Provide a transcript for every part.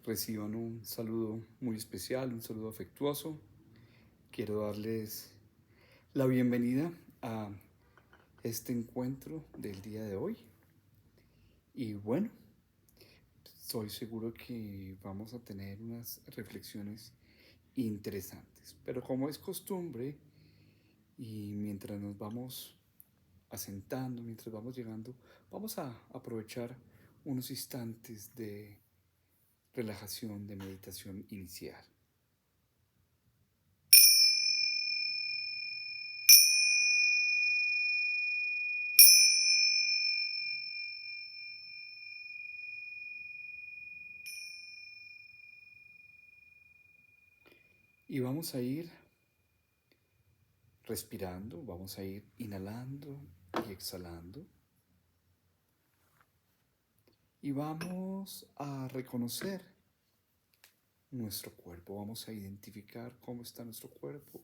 Reciban un saludo muy especial, un saludo afectuoso. Quiero darles la bienvenida a este encuentro del día de hoy. Y bueno, estoy seguro que vamos a tener unas reflexiones interesantes. Pero como es costumbre, y mientras nos vamos asentando, mientras vamos llegando, vamos a aprovechar unos instantes de relajación, de meditación inicial. Y vamos a ir respirando, vamos a ir inhalando y exhalando. Y vamos a reconocer nuestro cuerpo, vamos a identificar cómo está nuestro cuerpo,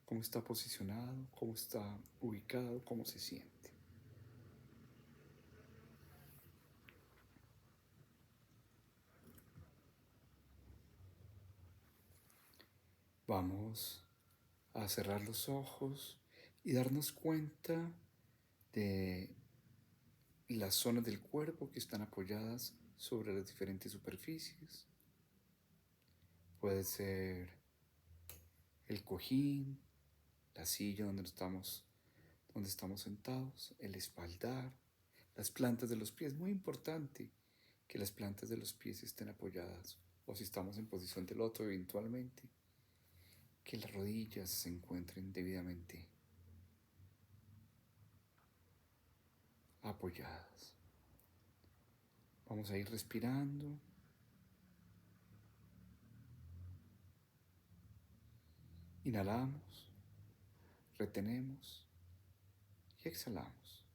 cómo está posicionado, cómo está ubicado, cómo se siente. Vamos a cerrar los ojos y darnos cuenta de las zonas del cuerpo que están apoyadas sobre las diferentes superficies. Puede ser el cojín, la silla donde estamos sentados, el espaldar, las plantas de los pies. Muy importante que las plantas de los pies estén apoyadas, o si estamos en posición de loto eventualmente, que las rodillas se encuentren debidamente apoyadas. Vamos a ir respirando. Inhalamos, retenemos y exhalamos.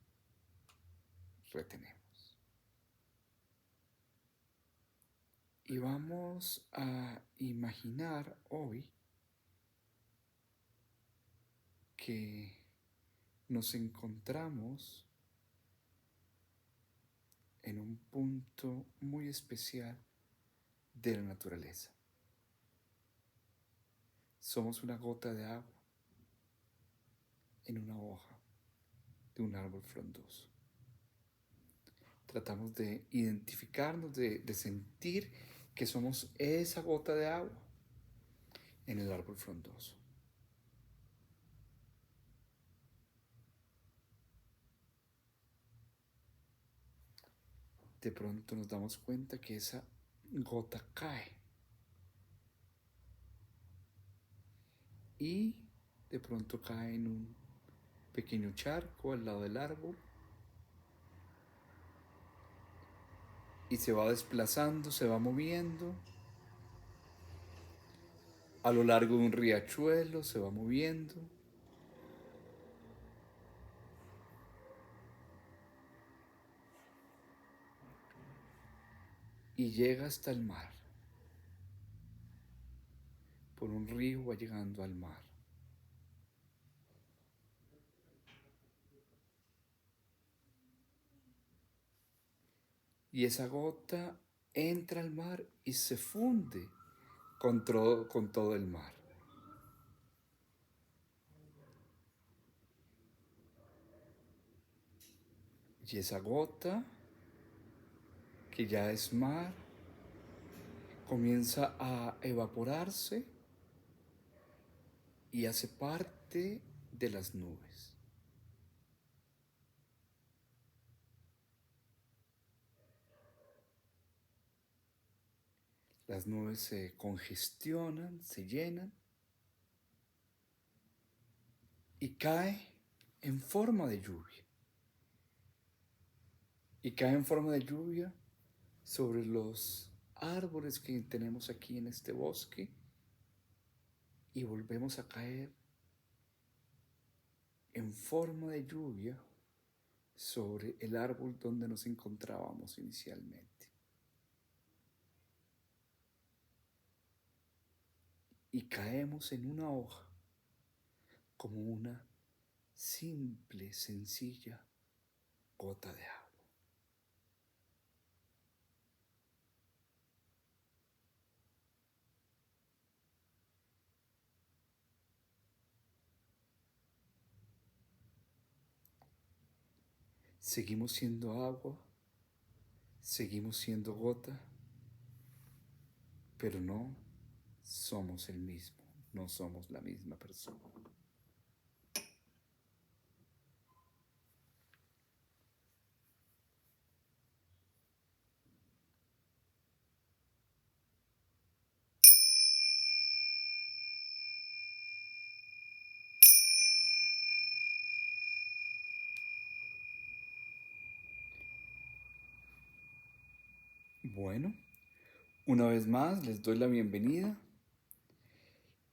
Retenemos. Y vamos a imaginar hoy que nos encontramos en un punto muy especial de la naturaleza. Somos una gota de agua en una hoja de un árbol frondoso. Tratamos de identificarnos, de sentir que somos esa gota de agua en el árbol frondoso. De pronto nos damos cuenta que esa gota cae y de pronto cae en un pequeño charco al lado del árbol y se va desplazando, se va moviendo a lo largo de un riachuelo, se va moviendo y llega hasta el mar. Por un río va llegando al mar. Y esa gota entra al mar y se funde con todo el mar. Y esa gota, que ya es mar, comienza a evaporarse y hace parte de las nubes. Las nubes se congestionan, se llenan y cae en forma de lluvia. Y cae en forma de lluvia sobre los árboles que tenemos aquí en este bosque y volvemos a caer en forma de lluvia sobre el árbol donde nos encontrábamos inicialmente. Y caemos en una hoja como una simple, sencilla gota de agua. Seguimos siendo agua, seguimos siendo gota, pero no somos el mismo, no somos la misma persona. Bueno, una vez más les doy la bienvenida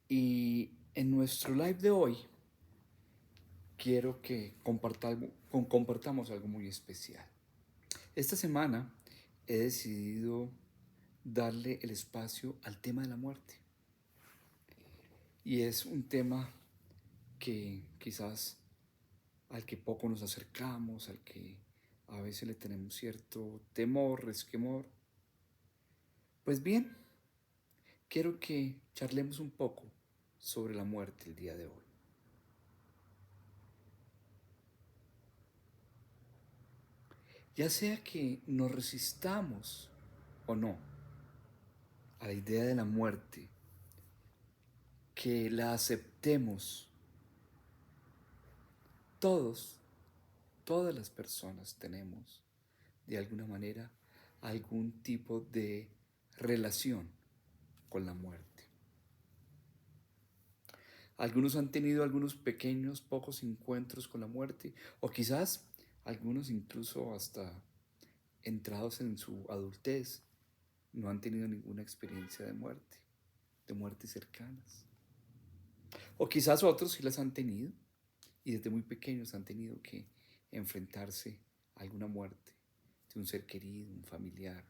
y en nuestro live de hoy quiero que compartamos algo muy especial. Esta semana he decidido darle el espacio al tema de la muerte. Y es un tema que quizás al que poco nos acercamos, al que a veces le tenemos cierto temor, resquemor. Pues bien, quiero que charlemos un poco sobre la muerte el día de hoy. Ya sea que nos resistamos o no a la idea de la muerte, que la aceptemos, todos, todas las personas tenemos de alguna manera algún tipo de relación con la muerte. Algunos han tenido algunos pequeños, pocos encuentros con la muerte, o quizás algunos incluso hasta entrados en su adultez no han tenido ninguna experiencia de muertes cercanas. O quizás otros sí las han tenido y desde muy pequeños han tenido que enfrentarse a alguna muerte de un ser querido, un familiar,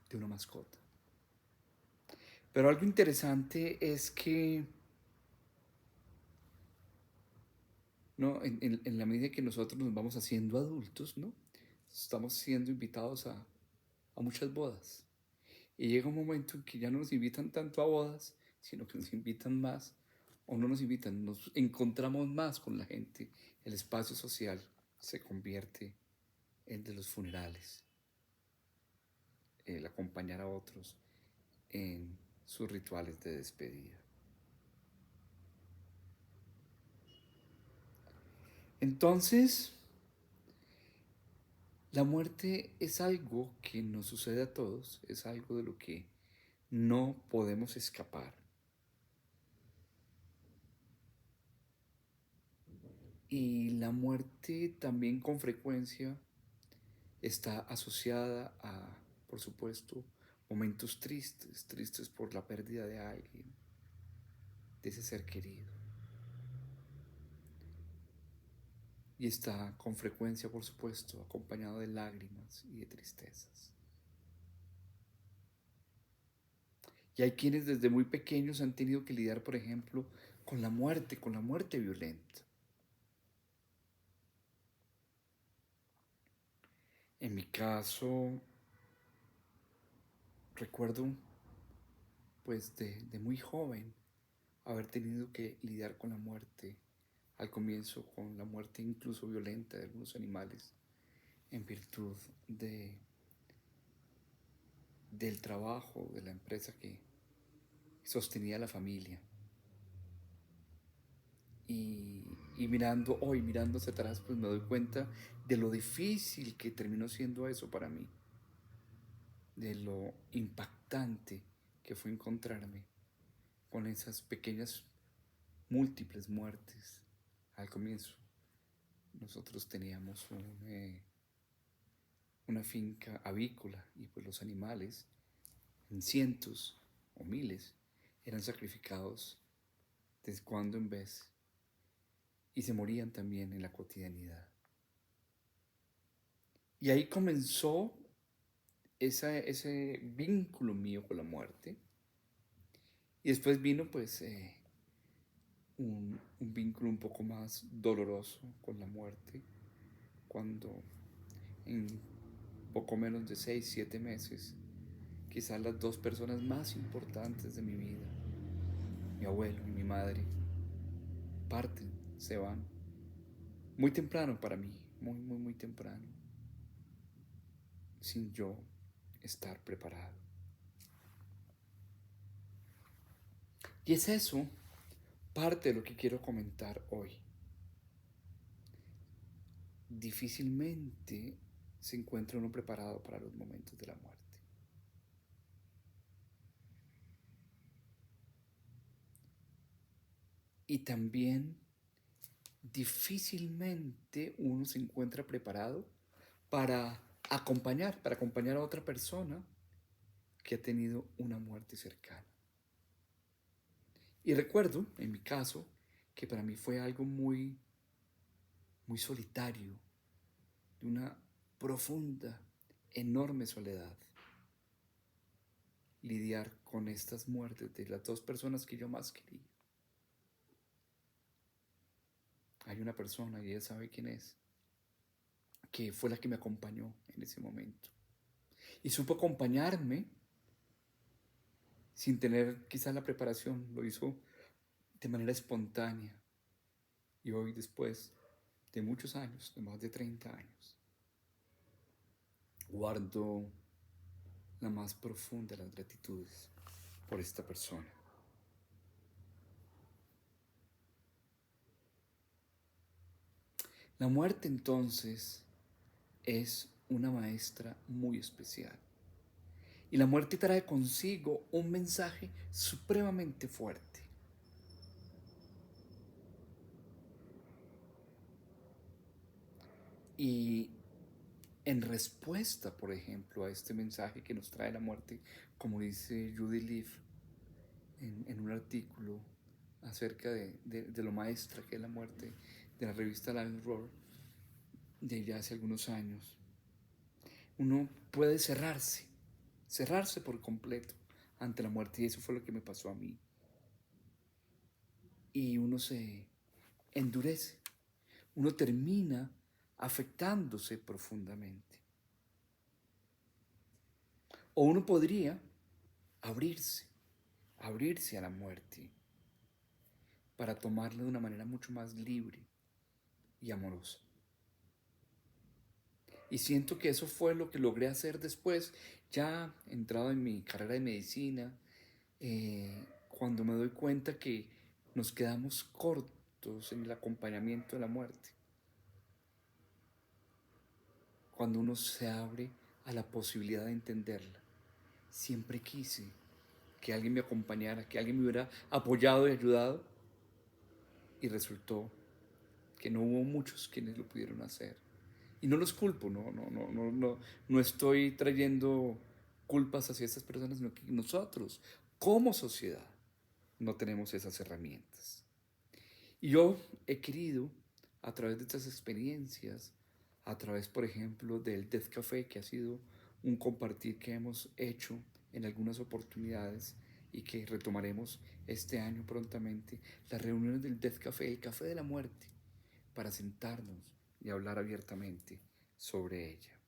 de una mascota. Pero algo interesante es que ¿no? En la medida que nosotros nos vamos haciendo adultos, ¿no? Estamos siendo invitados a muchas bodas. Y llega un momento en que ya no nos invitan tanto a bodas, sino que nos invitan más, o no nos invitan, nos encontramos más con la gente. El espacio social se convierte en de los funerales, el acompañar a otros en sus rituales de despedida. Entonces, la muerte es algo que nos sucede a todos, es algo de lo que no podemos escapar. Y la muerte también con frecuencia está asociada a, por supuesto, momentos tristes, tristes por la pérdida de alguien, de ese ser querido. Y está con frecuencia, por supuesto, acompañado de lágrimas y de tristezas. Y hay quienes desde muy pequeños han tenido que lidiar, por ejemplo, con la muerte violenta. En mi caso, recuerdo pues de muy joven haber tenido que lidiar con la muerte, al comienzo con la muerte incluso violenta de algunos animales en virtud del trabajo de la empresa que sostenía la familia. Y mirando hoy, mirando hacia atrás, pues me doy cuenta de lo difícil que terminó siendo eso para mí, de lo impactante que fue encontrarme con esas pequeñas múltiples muertes al comienzo. Nosotros teníamos una finca avícola y pues los animales, en cientos o miles, eran sacrificados de cuando en vez y se morían también en la cotidianidad. Y ahí comenzó ese vínculo mío con la muerte. Y después vino pues un vínculo un poco más doloroso con la muerte, cuando en poco menos de 6, 7 meses, quizás las dos personas más importantes de mi vida, mi abuelo y mi madre, parten, se van. muy temprano para mí, muy temprano, sin yo estar preparado. Y es eso parte de lo que quiero comentar hoy. Difícilmente se encuentra uno preparado para los momentos de la muerte. Y también difícilmente uno se encuentra preparado para acompañar a otra persona que ha tenido una muerte cercana. Y recuerdo, en mi caso, que para mí fue algo muy solitario, de una profunda, enorme soledad, lidiar con estas muertes de las dos personas que yo más quería. Hay una persona, y ella sabe quién es, que fue la que me acompañó en ese momento. Y supo acompañarme sin tener quizás la preparación, lo hizo de manera espontánea. Y hoy, después de muchos años, de más de 30 años, guardo la más profunda de las gratitudes por esta persona. La muerte entonces es una maestra muy especial. Y la muerte trae consigo un mensaje supremamente fuerte. Y en respuesta, por ejemplo, a este mensaje que nos trae la muerte, como dice Judy Leaf en un artículo acerca de lo maestra que es la muerte, de la revista Life Roar, de ya hace algunos años, uno puede cerrarse por completo ante la muerte, y eso fue lo que me pasó a mí. Y uno se endurece, uno termina afectándose profundamente. O uno podría abrirse, abrirse a la muerte para tomarla de una manera mucho más libre y amorosa. Y siento que eso fue lo que logré hacer después, ya entrado en mi carrera de medicina, cuando me doy cuenta que nos quedamos cortos en el acompañamiento de la muerte. Cuando uno se abre a la posibilidad de entenderla. Siempre quise que alguien me acompañara, que alguien me hubiera apoyado y ayudado, y resultó que no hubo muchos quienes lo pudieron hacer. Y no los culpo, no estoy trayendo culpas hacia estas personas, sino que nosotros, como sociedad, no tenemos esas herramientas. Y yo he querido, a través de estas experiencias, a través, por ejemplo, del Death Café, que ha sido un compartir que hemos hecho en algunas oportunidades y que retomaremos este año prontamente, las reuniones del Death Café, el café de la muerte, para sentarnos y hablar abiertamente sobre ella.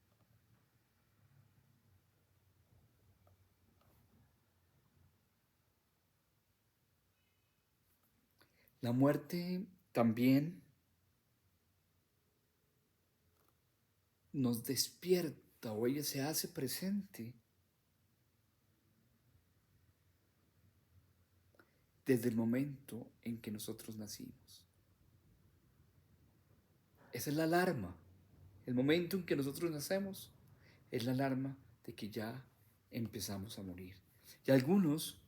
La muerte también nos despierta, o ella se hace presente desde el momento en que nosotros nacimos. Esa es la alarma. El momento en que nosotros nacemos es la alarma de que ya empezamos a morir. Y algunos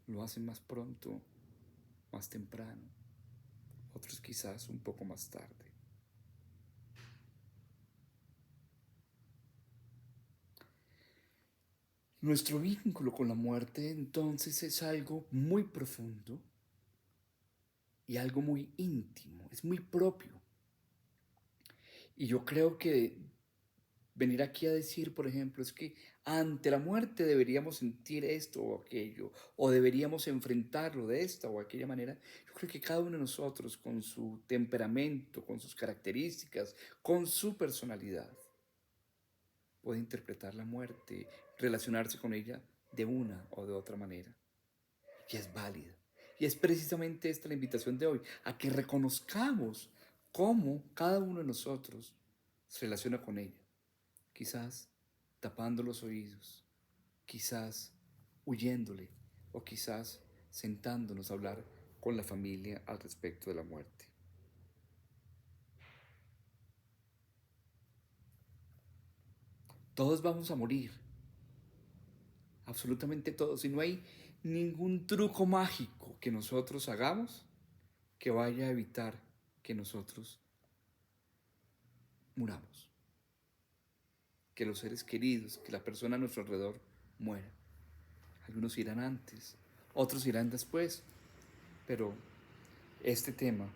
lo hacen más pronto, más temprano, otros quizás un poco más tarde. Nuestro vínculo con la muerte entonces es algo muy profundo y algo muy íntimo, es muy propio. Y yo creo que venir aquí a decir, por ejemplo, es que ante la muerte deberíamos sentir esto o aquello, o deberíamos enfrentarlo de esta o aquella manera. Yo creo que cada uno de nosotros, con su temperamento, con sus características, con su personalidad, puede interpretar la muerte, relacionarse con ella de una o de otra manera. Y es válida. Y es precisamente esta la invitación de hoy, a que reconozcamos cómo cada uno de nosotros se relaciona con ella. Quizás tapando los oídos, quizás huyéndole o quizás sentándonos a hablar con la familia al respecto de la muerte. Todos vamos a morir, absolutamente todos, y no hay ningún truco mágico que nosotros hagamos que vaya a evitar que nosotros muramos, que los seres queridos, que la persona a nuestro alrededor muera. Algunos irán antes, otros irán después, pero este tema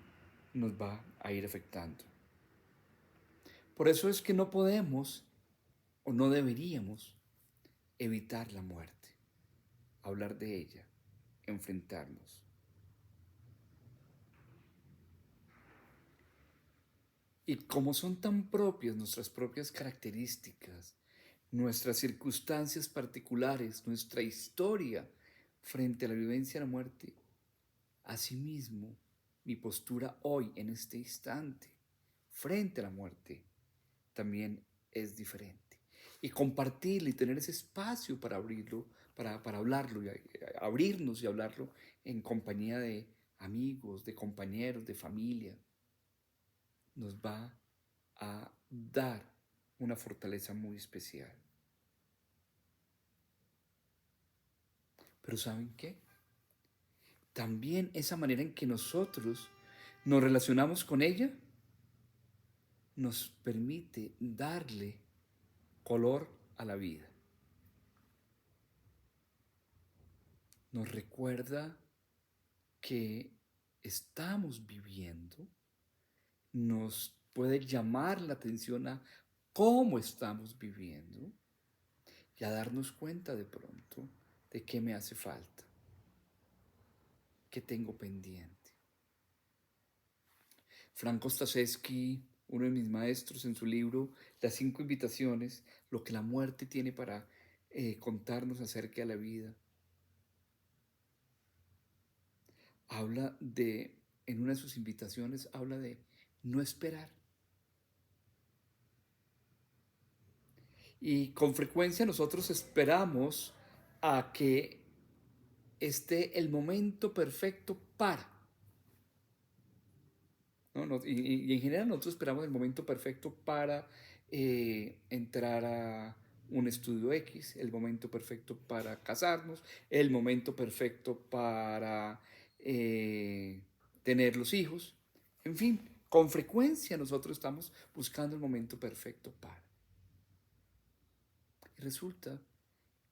nos va a ir afectando. Por eso es que no podemos o no deberíamos evitar la muerte, hablar de ella, enfrentarnos. Y como son tan propias nuestras propias características, nuestras circunstancias particulares, nuestra historia frente a la vivencia de la muerte, asimismo, mi postura hoy, en este instante, frente a la muerte, también es diferente. Y compartirlo y tener ese espacio para abrirlo, para hablarlo, y abrirnos y hablarlo en compañía de amigos, de compañeros, de familia, nos va a dar una fortaleza muy especial. Pero ¿saben qué? También esa manera en que nosotros nos relacionamos con ella nos permite darle color a la vida. Nos recuerda que estamos viviendo, nos puede llamar la atención a cómo estamos viviendo y a darnos cuenta de pronto de qué me hace falta, qué tengo pendiente. Franco Staszewski, uno de mis maestros, en su libro Las 5 invitaciones, lo que la muerte tiene para contarnos acerca de la vida, habla de, en una de sus invitaciones, habla de no esperar. Y con frecuencia nosotros esperamos a que esté el momento perfecto para. ¿No? Y en general nosotros esperamos el momento perfecto para entrar a un estudio X, el momento perfecto para casarnos, el momento perfecto para tener los hijos. En fin, con frecuencia nosotros estamos buscando el momento perfecto para. Y resulta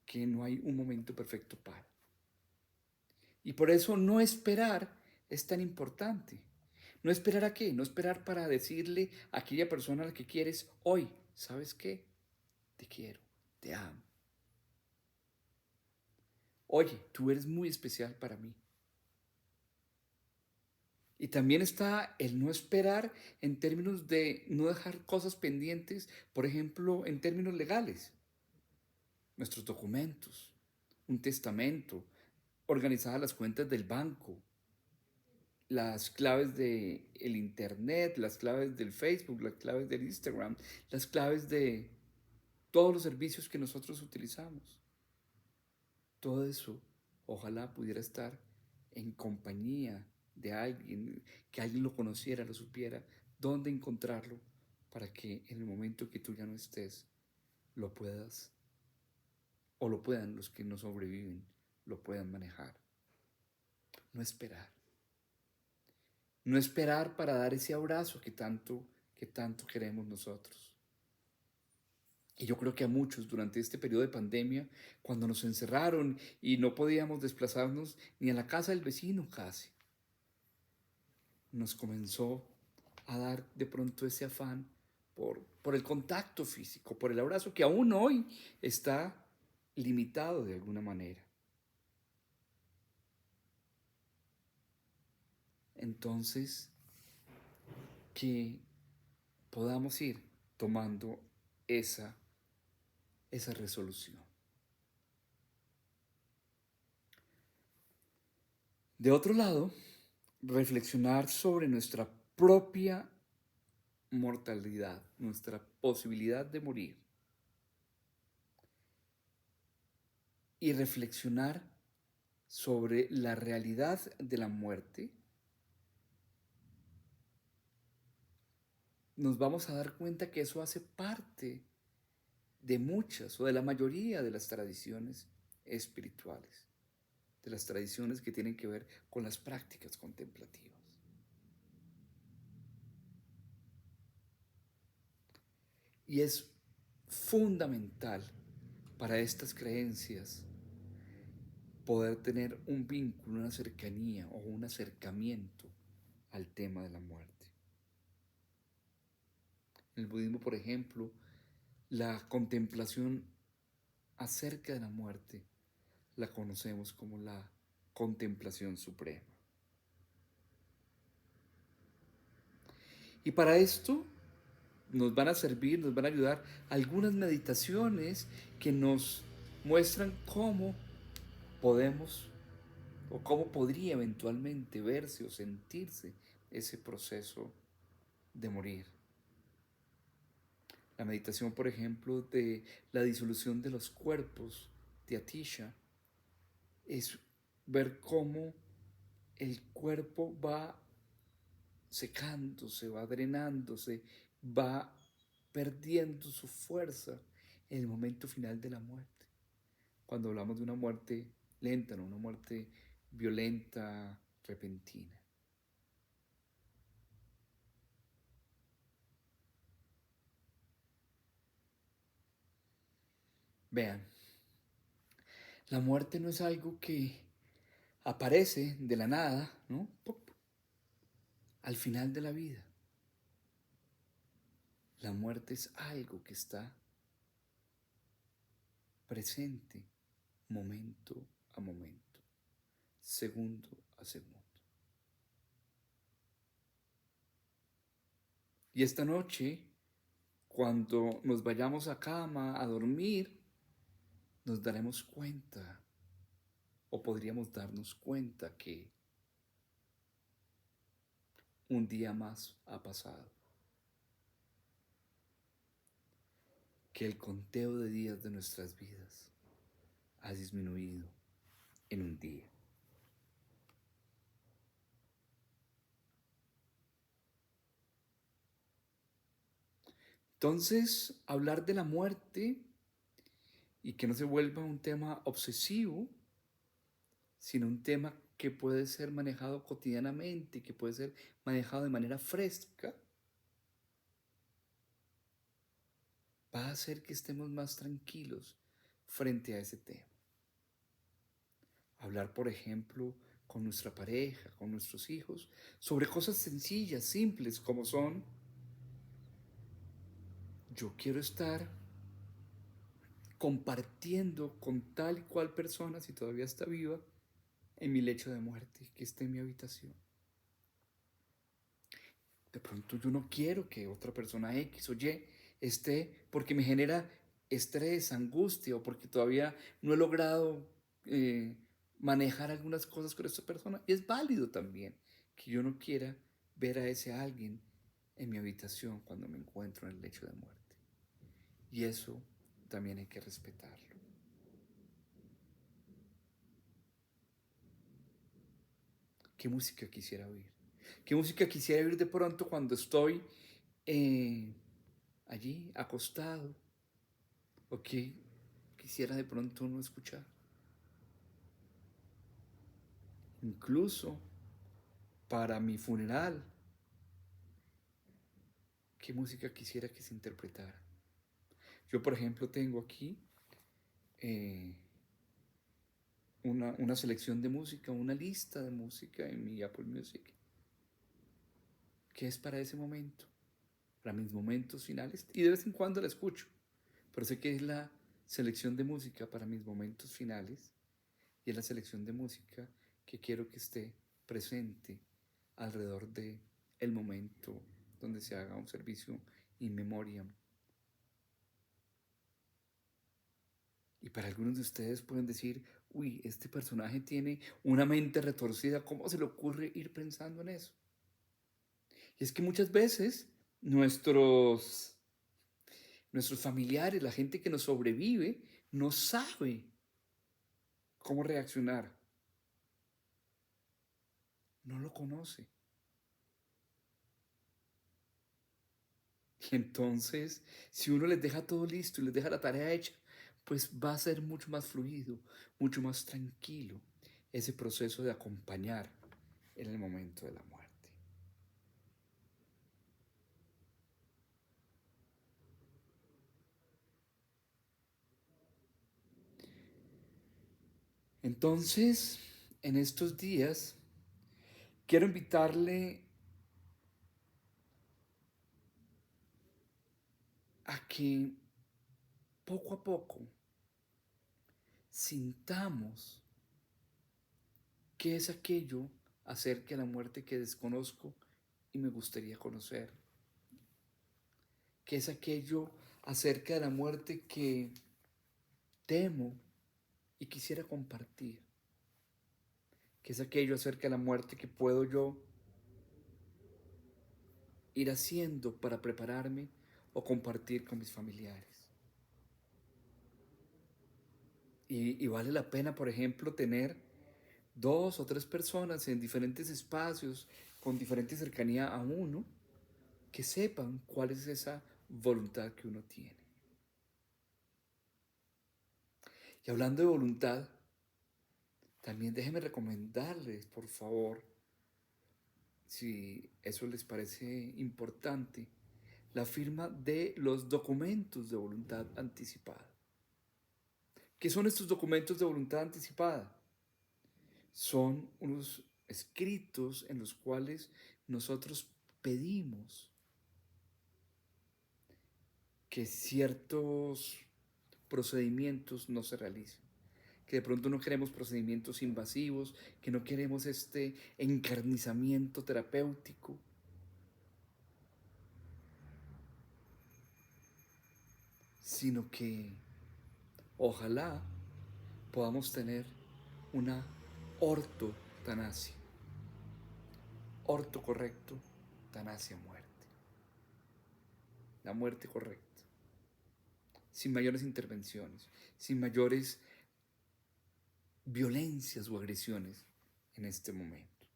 que no hay un momento perfecto para. Y por eso no esperar es tan importante. ¿No esperar a qué? No esperar para decirle a aquella persona a la que quieres hoy, ¿sabes qué? Te quiero, te amo. Oye, tú eres muy especial para mí. Y también está el no esperar en términos de no dejar cosas pendientes, por ejemplo, en términos legales. Nuestros documentos, un testamento, organizadas las cuentas del banco, las claves del internet, las claves del Facebook, las claves del Instagram, las claves de todos los servicios que nosotros utilizamos. Todo eso, ojalá pudiera estar en compañía de alguien, que alguien lo conociera, lo supiera, dónde encontrarlo para que en el momento que tú ya no estés, lo puedas, o lo puedan los que no sobreviven, lo puedan manejar. No esperar. No esperar para dar ese abrazo que tanto queremos nosotros. Y yo creo que a muchos durante este periodo de pandemia, cuando nos encerraron y no podíamos desplazarnos ni a la casa del vecino casi, nos comenzó a dar de pronto ese afán por el contacto físico, por el abrazo que aún hoy está limitado de alguna manera. Entonces, que podamos ir tomando esa resolución. De otro lado, reflexionar sobre nuestra propia mortalidad, nuestra posibilidad de morir, y reflexionar sobre la realidad de la muerte, nos vamos a dar cuenta que eso hace parte de muchas o de la mayoría de las tradiciones espirituales, de las tradiciones que tienen que ver con las prácticas contemplativas. Y es fundamental para estas creencias poder tener un vínculo, una cercanía o un acercamiento al tema de la muerte. En el budismo, por ejemplo, la contemplación acerca de la muerte la conocemos como la contemplación suprema. Y para esto nos van a servir, nos van a ayudar algunas meditaciones que nos muestran cómo podemos o cómo podría eventualmente verse o sentirse ese proceso de morir. La meditación, por ejemplo, de la disolución de los cuerpos de Atisha es ver cómo el cuerpo va secándose, va drenándose, va perdiendo su fuerza en el momento final de la muerte. Cuando hablamos de una muerte lenta, no una muerte violenta, repentina. Vean, la muerte no es algo que aparece de la nada, ¿no? ¡Pop! Al final de la vida. La muerte es algo que está presente momento a momento, segundo a segundo. Y esta noche, cuando nos vayamos a cama a dormir, nos daremos cuenta, o podríamos darnos cuenta que un día más ha pasado, que el conteo de días de nuestras vidas ha disminuido en un día. Entonces, hablar de la muerte y que no se vuelva un tema obsesivo, sino un tema que puede ser manejado cotidianamente, que puede ser manejado de manera fresca, va a hacer que estemos más tranquilos frente a ese tema. Hablar, por ejemplo, con nuestra pareja, con nuestros hijos, sobre cosas sencillas, simples, como son, yo quiero estar compartiendo con tal y cual persona, si todavía está viva, en mi lecho de muerte, que esté en mi habitación. De pronto yo no quiero que otra persona X o Y esté porque me genera estrés, angustia o porque todavía no he logrado manejar algunas cosas con esta persona. Y es válido también que yo no quiera ver a ese alguien en mi habitación cuando me encuentro en el lecho de muerte. Y eso también hay que respetarlo. ¿Qué música quisiera oír? ¿Qué música quisiera oír de pronto cuando estoy eh, allí acostado? ¿O qué quisiera de pronto no escuchar? Incluso para mi funeral, ¿qué música quisiera que se interpretara? Yo, por ejemplo, tengo aquí eh, una selección de música, una lista de música en mi Apple Music, que es para ese momento, para mis momentos finales, y de vez en cuando la escucho, pero sé que es la selección de música para mis momentos finales y es la selección de música que quiero que esté presente alrededor de el momento donde se haga un servicio in memoriam. Y para algunos de ustedes pueden decir, uy, este personaje tiene una mente retorcida, ¿cómo se le ocurre ir pensando en eso? Y es que muchas veces Nuestros, nuestros familiares, la gente que nos sobrevive, no sabe cómo reaccionar, no lo conoce. Y entonces, si uno les deja todo listo y les deja la tarea hecha, pues va a ser mucho más fluido, mucho más tranquilo ese proceso de acompañar en el momento de la muerte. Entonces, en estos días, quiero invitarle a que poco a poco sintamos qué es aquello acerca de la muerte que desconozco y me gustaría conocer. ¿Qué es aquello acerca de la muerte que temo y quisiera compartir? ¿Qué es aquello acerca de la muerte que puedo yo ir haciendo para prepararme o compartir con mis familiares? Y vale la pena, por ejemplo, tener dos o tres personas en diferentes espacios, con diferente cercanía a uno, que sepan cuál es esa voluntad que uno tiene. Y hablando de voluntad, también déjenme recomendarles, por favor, si eso les parece importante, la firma de los documentos de voluntad anticipada. ¿Qué son estos documentos de voluntad anticipada? Son unos escritos en los cuales nosotros pedimos que ciertos procedimientos no se realicen, que de pronto no queremos procedimientos invasivos, que no queremos este encarnizamiento terapéutico, sino que ojalá podamos tener una ortotanasia. Orto correcto, tanasia muerte. La muerte correcta. Sin mayores intervenciones, sin mayores violencias o agresiones en este momento.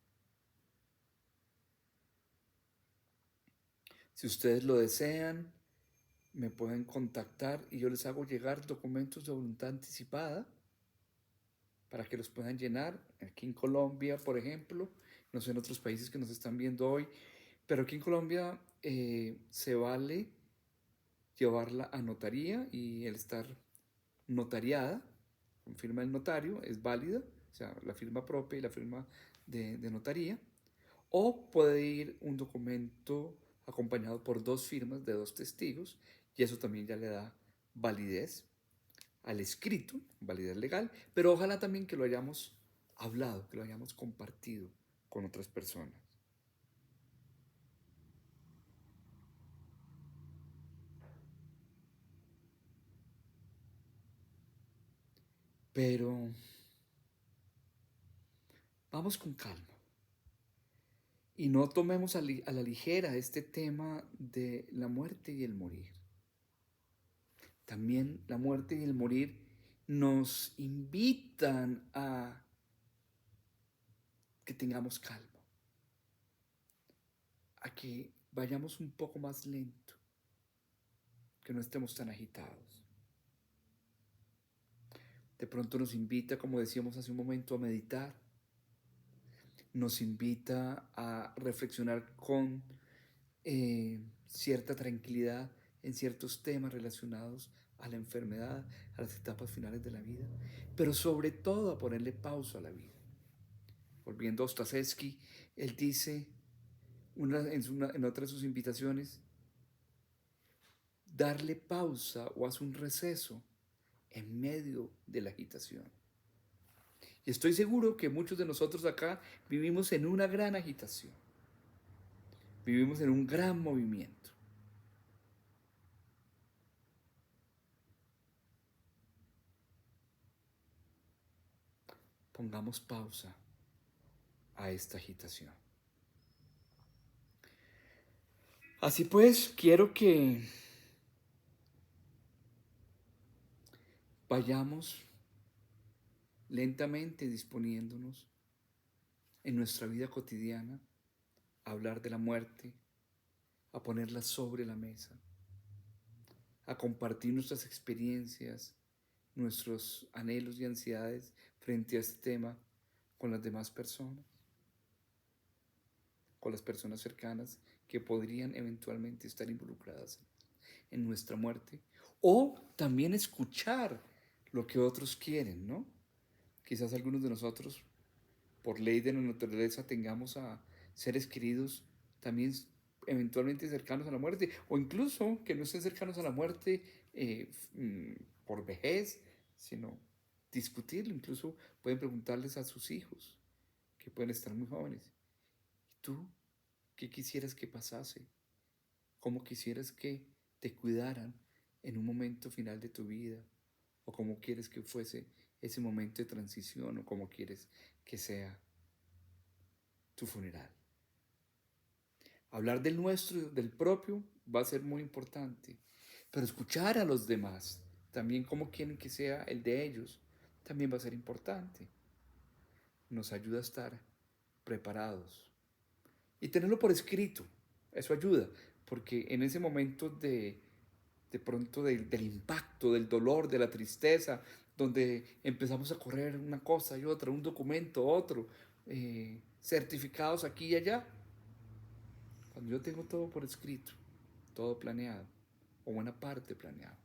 Si ustedes lo desean, me pueden contactar y yo les hago llegar documentos de voluntad anticipada para que los puedan llenar. Aquí en Colombia, por ejemplo, no sé en otros países que nos están viendo hoy, pero aquí en Colombia se vale llevarla a notaría y el estar notariada, con firma del notario, es válida, o sea, la firma propia y la firma de notaría, o puede ir un documento acompañado por dos firmas de dos testigos y eso también ya le da validez al escrito, validez legal, pero ojalá también que lo hayamos hablado, que lo hayamos compartido con otras personas. Pero vamos con calma y no tomemos a la ligera este tema de la muerte y el morir. También la muerte y el morir nos invitan a que tengamos calma, a que vayamos un poco más lento, que no estemos tan agitados. De pronto nos invita, como decíamos hace un momento, a meditar, nos invita a reflexionar con cierta tranquilidad en ciertos temas relacionados a la enfermedad, a las etapas finales de la vida, pero sobre todo a ponerle pausa a la vida. Volviendo a Ostaseski, él dice en otra de sus invitaciones, darle pausa o hacer un receso en medio de la agitación. Y estoy seguro que muchos de nosotros acá vivimos en una gran agitación, vivimos en un gran movimiento. Pongamos pausa a esta agitación. Así pues, quiero que vayamos lentamente disponiéndonos en nuestra vida cotidiana a hablar de la muerte, a ponerla sobre la mesa, a compartir nuestras experiencias, nuestros anhelos y ansiedades frente a este tema con las demás personas, con las personas cercanas que podrían eventualmente estar involucradas en nuestra muerte, o también escuchar lo que otros quieren, ¿no? Quizás algunos de nosotros, por ley de la naturaleza, tengamos a seres queridos también eventualmente cercanos a la muerte, o incluso que no estén cercanos a la muerte por vejez, sino discutirlo. Incluso pueden preguntarles a sus hijos, que pueden estar muy jóvenes: ¿y tú qué quisieras que pasase? ¿Cómo quisieras que te cuidaran en un momento final de tu vida? ¿O cómo quieres que fuese ese momento de transición? ¿O cómo quieres que sea tu funeral? Hablar del nuestro, del propio, va a ser muy importante. Pero escuchar a los demás, también cómo quieren que sea el de ellos, también va a ser importante. Nos ayuda a estar preparados. Y tenerlo por escrito, eso ayuda, porque en ese momento de pronto del impacto, del dolor, de la tristeza, donde empezamos a correr una cosa y otra, un documento, otro, certificados aquí y allá. Cuando yo tengo todo por escrito, todo planeado, o buena parte planeado,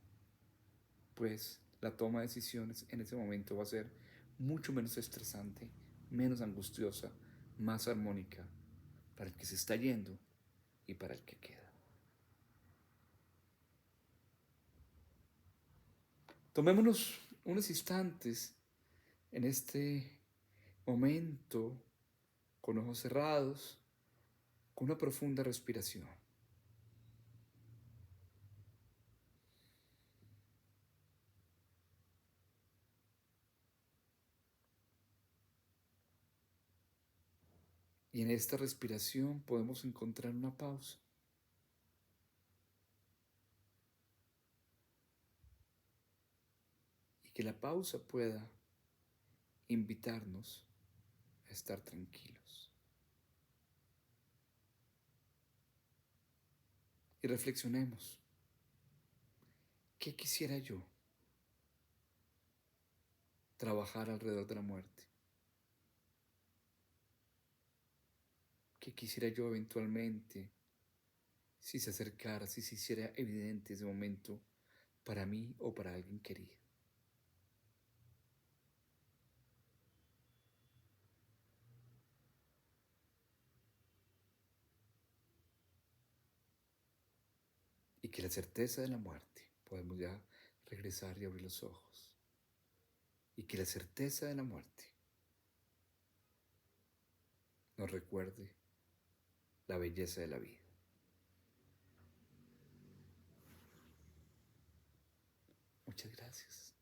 pues la toma de decisiones en ese momento va a ser mucho menos estresante, menos angustiosa, más armónica para el que se está yendo y para el que queda. Tomémonos unos instantes en este momento, con ojos cerrados, con una profunda respiración. Y en esta respiración podemos encontrar una pausa. Y que la pausa pueda invitarnos a estar tranquilos. Y reflexionemos. ¿Qué quisiera yo trabajar alrededor de la muerte? ¿Qué quisiera yo eventualmente, si se acercara, si se hiciera evidente ese momento para mí o para alguien querido? Y que la certeza de la muerte, podemos ya regresar y abrir los ojos. Y que la certeza de la muerte nos recuerde la belleza de la vida. Muchas gracias.